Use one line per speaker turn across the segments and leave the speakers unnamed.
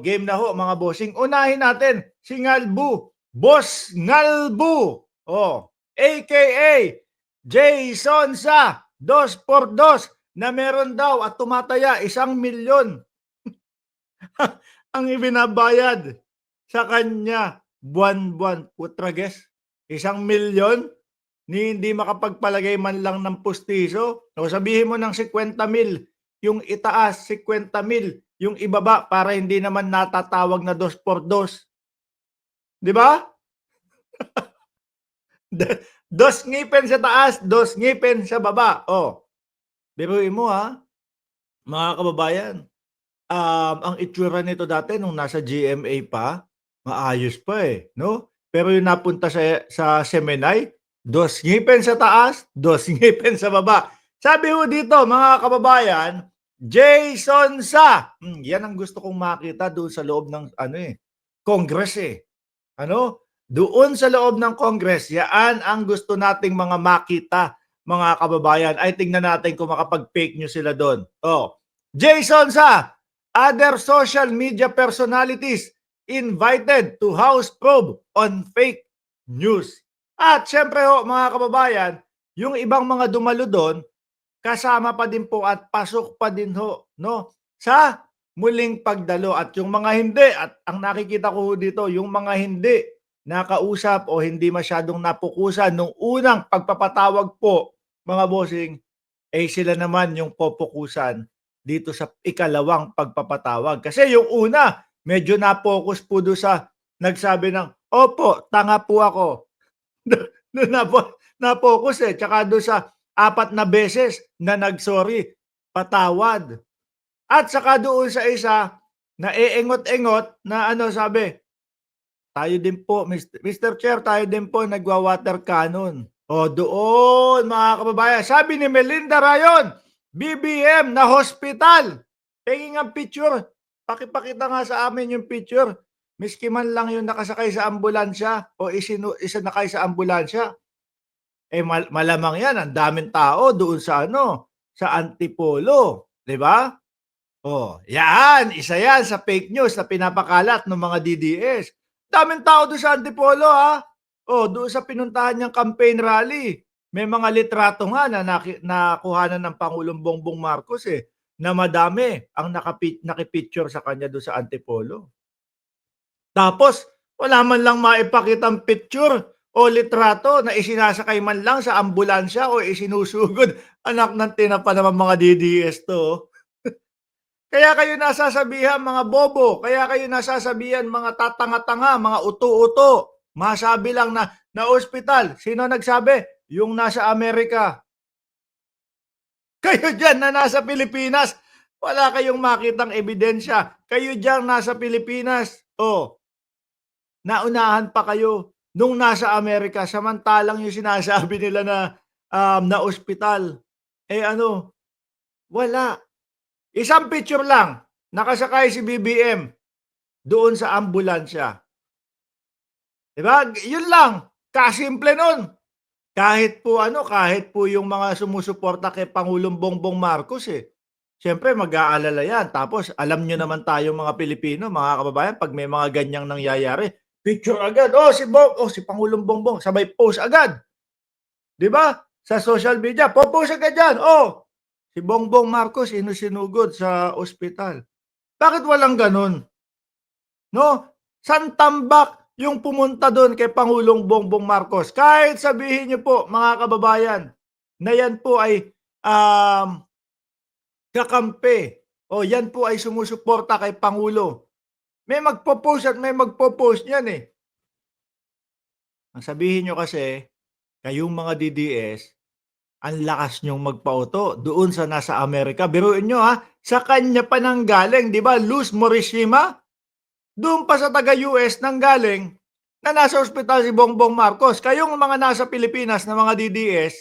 game na ho mga bossing. Unahin natin si Ngalbu. Boss Ngalbu. AKA Jason sa 2x2 na meron daw at tumataya 1,000,000 ang ibinabayad sa kanya buwan-buwan. Putrages, 1,000,000 ni hindi makapagpalagay man lang ng pustiso. O sabihin mo ng 50,000 yung itaas, 50,000 yung ibaba para hindi naman natatawag na 2x2. Di ba? Dos ngipin sa taas, dos ngipin sa baba. Biruin mo ha, mga kababayan. Ang itsura nito dati nung nasa GMA pa, maayos pa no? Pero yung napunta sa Semenay, dos ngipin sa taas, dos ngipin sa baba. Sabi ho dito, mga kababayan, Jason sa. Yan ang gusto kong makita doon sa loob ng Congress Doon sa loob ng Congress, yan ang gusto nating mga makita, mga kababayan. Ay tingnan natin kung makapag-fake news sila doon. Jason sa other social media personalities invited to House probe on fake news. At syempre ho, mga kababayan, yung ibang mga dumalo doon, kasama pa din po at pasok pa din ho, sa muling pagdalo. At yung mga hindi, at ang nakikita ko dito, yung mga hindi nakausap o hindi masyadong napukusan nung unang pagpapatawag po, mga bossing, sila naman yung popukusan dito sa ikalawang pagpapatawag. Kasi yung una, medyo na-focus po doon sa nagsabi ng, opo, tanga po ako. Doon na-focus Tsaka doon sa 4 na beses na nag-sorry, patawad. At saka doon sa isa, na eengot-engot na sabi, tayo din po, Mr. Chair, tayo din po nagwa-water cannon. Doon, mga kababayan. Sabi ni Melinda Rayon, BBM na hospital. Tingin ang picture. Pakipakita nga sa amin yung picture. Miski man lang yung nakasakay sa ambulansya o isinakay sa ambulansya. Malamang yan, ang daming tao doon sa sa Antipolo. Diba? Yan. Isa yan sa fake news na pinapakalat ng mga DDS. Daming tao doon sa Antipolo doon sa pinuntahan niyang campaign rally. May mga litrato nga na nakuhanan ng Pangulong Bongbong Marcos na madami ang nakipicture sa kanya doon sa Antipolo. Tapos, wala man lang maipakitang picture o litrato na isinasakay man lang sa ambulansya o isinusugod. Anak ng tinapa naman mga DDS to. Kaya kayo nasasabihan mga bobo, kaya kayo nasasabihan mga tatanga-tanga, mga uto-uto. Masabi lang na ospital. Sino nagsabi? Yung nasa Amerika. Kayo dyan na nasa Pilipinas, wala kayong makitang ebidensya. Kayo dyan nasa Pilipinas, naunahan pa kayo nung nasa Amerika, samantalang yung sinasabi nila na ospital. Wala. Isang picture lang, nakasakay si BBM doon sa ambulansya. Diba? Yun lang, kasimple nun. Kahit po yung mga sumusuporta kay Pangulong Bongbong Marcos Siyempre mag-aalala yan. Tapos alam nyo naman tayo mga Pilipino, mga kababayan, pag may mga ganyang nangyayari, picture agad. Si Pangulong Bongbong, sabay post agad. Diba? Sa social media, post agad yan. Si Bongbong Marcos inusinugod sa ospital. Bakit walang ganun? San tambak yung pumunta doon kay Pangulong Bongbong Marcos? Kahit sabihin niyo po, mga kababayan, na yan po ay kakampi o yan po ay sumusuporta kay Pangulo. May magpo-post at may magpo-post niyan Ang sabihin nyo kasi, kayong mga DDS, ang lakas nyong magpauto doon sa nasa Amerika. Biruin nyo sa kanya pa nang galing, di ba? Luz Morishima, doon pa sa taga-US nang galing na nasa ospital si Bongbong Marcos. Kayong mga nasa Pilipinas na mga DDS,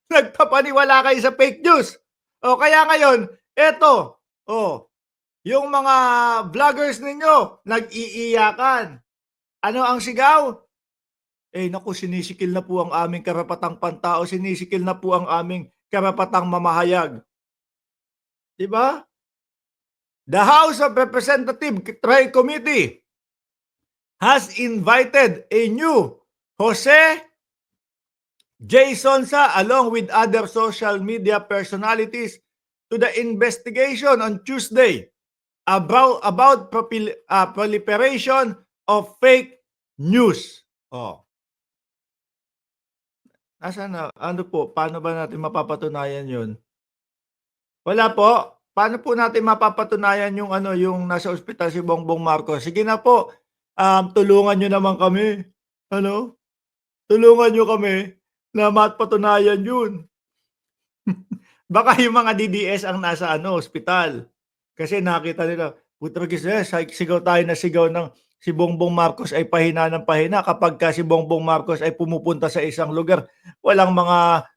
nagpapaniwala kayo sa fake news. Kaya ngayon, yung mga vloggers ninyo, nag-iiyakan. Ano ang sigaw? Naku, sinisikil na po ang aming karapatang pantao, sinisikil na po ang aming karapatang mamahayag. Diba? The House of Representatives Tri Committee has invited a new Jose J. Sonsa along with other social media personalities to the investigation on Tuesday about proliferation of fake news. Oh, nasaan na? Ano po? Paano ba natin mapapatunayan 'yun? Wala po. Paano po natin mapapatunayan yung ano, yung nasa ospital si Bongbong Marcos? Sige na po, tulungan niyo naman kami. Ano, tulungan niyo kami na mapatunayan 'yun. Baka yung mga DDS ang nasa ano, ospital. Kasi nakita nila, "Putragis sigaw tayo na sigaw ng si Bongbong Marcos ay pahina ng pahina kapagka si Bongbong Marcos ay pumupunta sa isang lugar, walang mga,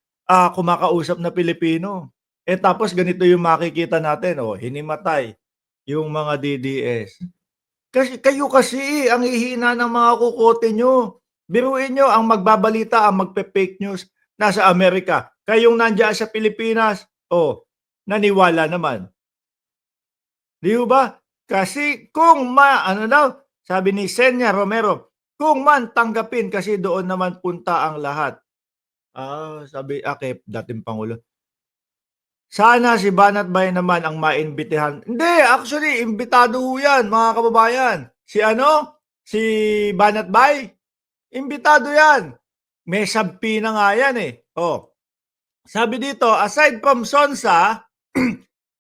kumakausap na Pilipino." Eh, tapos ganito yung makikita natin, oh, hinimatay yung mga DDS. Kasi kayo kasi ang hihina ng mga kukote niyo. Biruin niyo ang magbabalita, ang magpe-fake news nasa Amerika. Kayong nandiyan sa Pilipinas, oh, naniwala naman. 'Di ho ba? Kasi kung ano daw, sabi ni Senya Romero, kung man tanggapin kasi doon naman punta ang lahat. Sabi kay dating pangulo. Sana si Banat Bay naman ang maimbitahan. Hindi, actually imbitado ho 'yan mga kababayan. Si ano, si Banat Bay, imbitado 'yan. May sabpi na nga 'yan, eh. Oh, sabi dito, aside from Sonsa,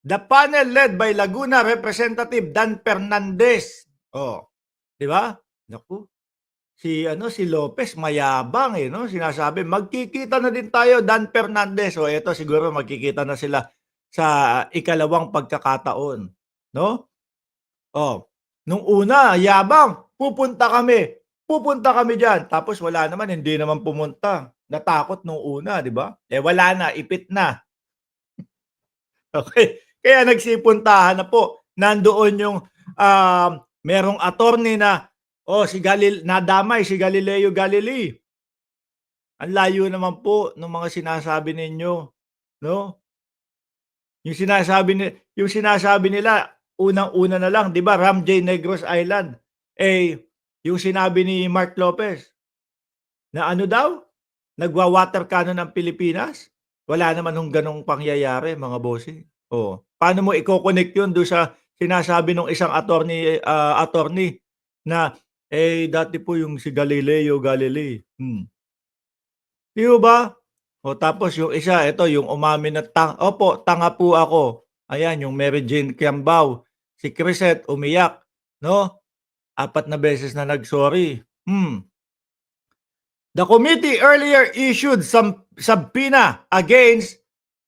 the panel led by Laguna Representative Dan Fernandez. Oh, 'di ba? Naku, si ano, si Lopez mayabang, eh, 'no? Sinasabi, "Magkikita na din tayo, Dan Fernandez." Oh, eto siguro magkikita na sila sa ikalawang pagkakataon, 'no? Oh, nung una yabang, pupunta kami diyan." Tapos wala naman, hindi naman pumunta. Natakot nung una, 'di ba? Eh, wala na, ipit na. Okay, kaya nagsipuntahan na po. Nandoon yung, merong attorney na, nadamay si Galileo Galilei. Ang layo naman po nung mga sinasabi ninyo, 'no? Yung sinasabi nila unang-una na lang, 'di ba, Ram J. Negros Island, eh, yung sinabi ni Mark Lopez na ano daw, nagwa-water cannon ang Pilipinas? Wala naman hong gano'ng pangyayari mga bossing. Oh, paano mo iko-connect 'yun do'n sa sinasabi nung isang attorney na, eh, dati po yung si Galileo Galilei, 'di ho ba? O tapos yung isa, eto yung umamin na opo, tanga po ako. Ayan, yung Mary Jane Kiambao. Si Crisette umiyak, 'no? 4 na beses na nag-sorry. The committee earlier issued some subpoena against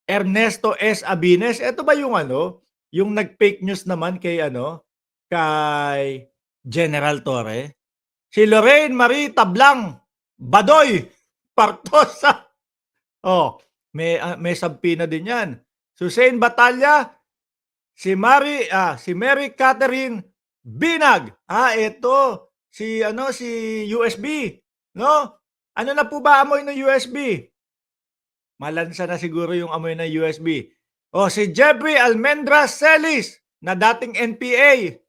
Ernesto S. Abines. Eto ba yung ano, yung nag-fake news naman kay ano, kay General Torre? Si Lorraine Marie Tablang Badoy Partosa. Oh, may subpoena din 'yan. Susain Batalla, si Mary Catherine Binag. Eto si ano, si USB, 'no? Ano na po ba amoy ng USB? Malansa na siguro yung amoy ng USB. Si Jeffrey Almendras Celis na dating NPA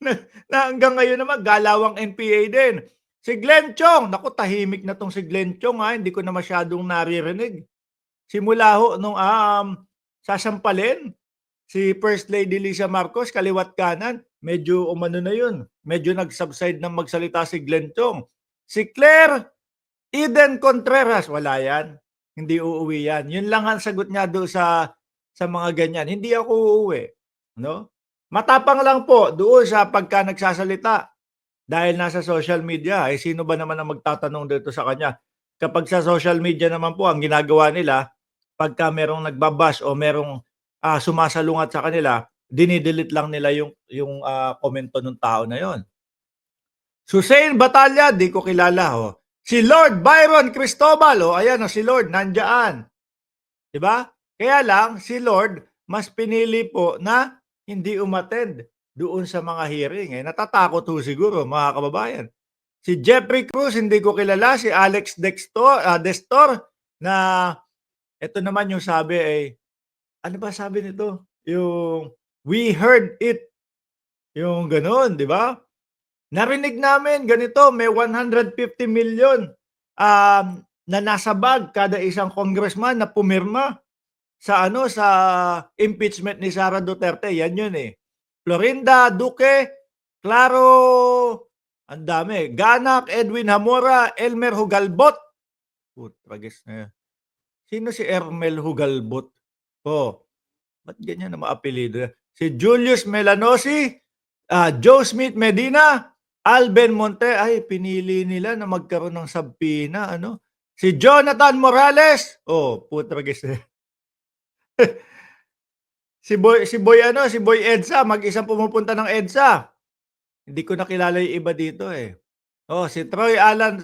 na na hanggang ngayon naman galawang NPA din. Si Glenn Chong, naku tahimik na 'tong si Glenn Chong, hindi ko na masyadong naririnig. Simula ho nung, sasampalin si First Lady Lisa Marcos kaliwa't kanan, medyo umano na yun, medyo nag-subside ng magsalita si Glenn Chong. Si Claire Eden Contreras, wala yan, hindi uuwi yan. Yun lang ang sagot niya doon sa mga ganyan, "Hindi ako uuwi." 'No? Matapang lang po doon sa pagka nagsasalita dahil nasa social media, sino ba naman ang magtatanong dito sa kanya? Kapag sa social media naman po ang ginagawa nila, pagka merong nagba-bash o merong, sumasalungat sa kanila, dine-delete lang nila yung komento nung tao na yon. Susain Batalla, 'di ko kilala, Si Lord Byron Cristobal, ayan, si Lord nandiyaan, 'di ba? Kaya lang si Lord mas pinili po na hindi umattend doon sa mga hearing, natatakot ho siguro mga kababayan. Si Jeffrey Cruz hindi ko kilala, si Alex Destor na ito naman yung sabi, ano ba sabi nito? Yung We heard it. Yung gano'n, 'di ba? Narinig namin ganito, may 150 million na nasa bag kada isang congressman na pumirma sa ano, sa impeachment ni Sara Duterte, yan yun, eh. Florinda Duque, Claro, ang dami, Ganak, Edwin Zamora, Elmer Hugalbot. Putragis na yan. Sino si Ermel Hugalbot? Oh, ba't ganyan ang mga apelyido? Si Julius Melanosi, Joe Smith Medina, Alben Monte, ay pinili nila na magkaroon ng subpoena, ano? Si Jonathan Morales, oh, putragis na yan. Si Boy EDSA, mag-isang pumupunta ng EDSA. Hindi ko na kilala yung iba dito, eh. Oh, si Troy Alan,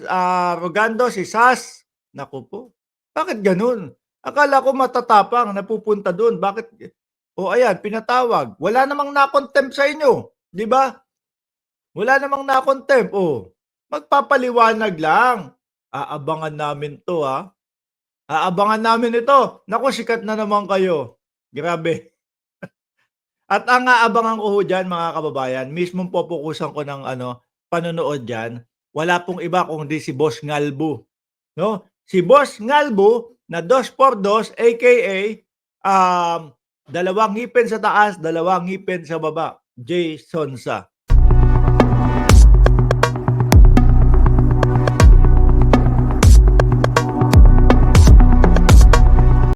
Rogando, si Sas. Naku po, bakit gano'n? Akala ko matatapang napupunta do'n, bakit oh, ayan pinatawag. Wala namang na-contempt sa inyo, 'di ba? Wala namang na-contempt, oh. Magpapaliwanag lang. Aabangan namin 'to, Aabangan namin ito. Naku, sikat na naman kayo. Grabe. At ang aabangan ko ho diyan mga kababayan, mismong popokusan ko ng ano, panonood diyan, wala pong iba kundi si Boss Ngalbo, 'no? Si Boss Ngalbo na 2x2 AKA, dalawang ngipin sa taas, dalawang ngipin sa baba, Jay Sonsa.